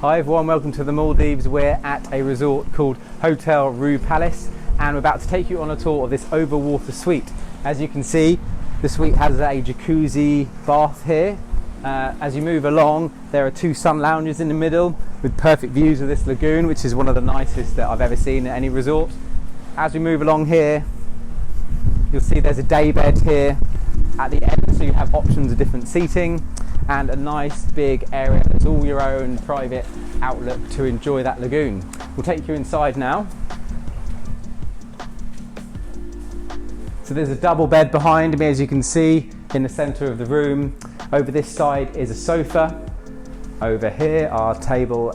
Hi everyone, welcome to the Maldives. We're at a resort called Hotel RIU Palace and we're about to take you on a tour of this overwater suite. As you can see, the suite has a jacuzzi bath here. As you move along, there are two sun lounges in the middle with perfect views of this lagoon, which is one of the nicest that I've ever seen at any resort. As we move along here, you'll see there's a day bed here at the end, so you have options of different seating and a nice big area that's all your own private outlook to enjoy that lagoon. We'll take you inside now. So there's a double bed behind me, as you can see, in the centre of the room. Over this side is a sofa. Over here are a table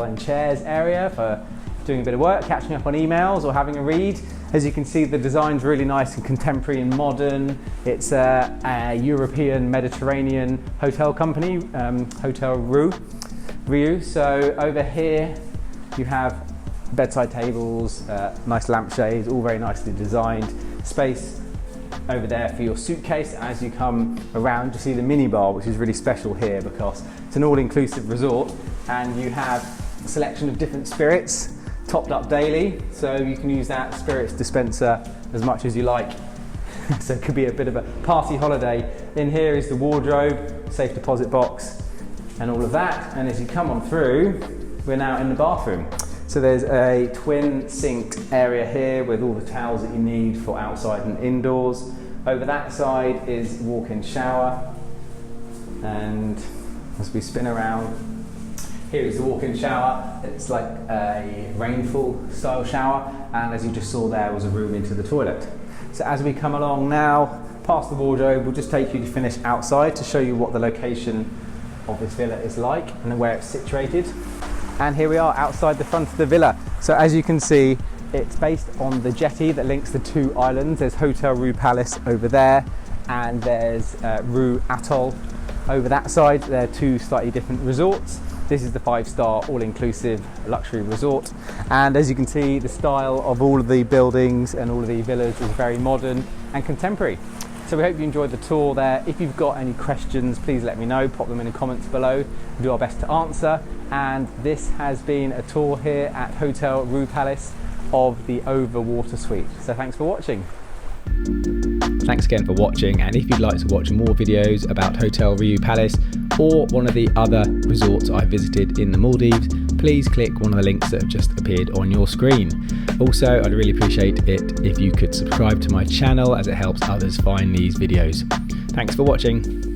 and chairs area for doing a bit of work, catching up on emails or having a read. As you can see, the design's really nice and contemporary and modern. It's a European Mediterranean hotel company, Hotel RIU. So over here you have bedside tables, nice lampshades, all very nicely designed. Space over there for your suitcase. As you come around, you see the minibar, which is really special here because it's an all-inclusive resort and you have a selection of different spirits topped up daily, so you can use that spirits dispenser as much as you like. So it could be a bit of a party holiday. In here is the wardrobe, safe deposit box and all of that, and as you come on through, we're now in the bathroom. So there's a twin sink area here with all the towels that you need for outside and indoors. Over that side is walk-in shower, and as we spin around, here is the walk-in shower. It's like a rainfall style shower, and as you just saw, there was a room into the toilet. So as we come along now, past the wardrobe, we'll just take you to finish outside to show you what the location of this villa is like and where it's situated. And here we are outside the front of the villa. So as you can see, it's based on the jetty that links the two islands. There's Hotel RIU Palace over there, and there's RIU Atoll over that side. They're two slightly different resorts. This is the 5-star all-inclusive luxury resort, and as you can see, the style of all of the buildings and all of the villas is very modern and contemporary. So we hope you enjoyed the tour there. If you've got any questions, please let me know, pop them in the comments below. We'll do our best to answer. And this has been a tour here at Hotel RIU Palace of the Overwater Suite. So thanks for watching. Thanks again for watching, and if you'd like to watch more videos about Hotel RIU Palace or one of the other resorts I visited in the Maldives, please click one of the links that have just appeared on your screen. Also, I'd really appreciate it if you could subscribe to my channel, as it helps others find these videos. Thanks for watching.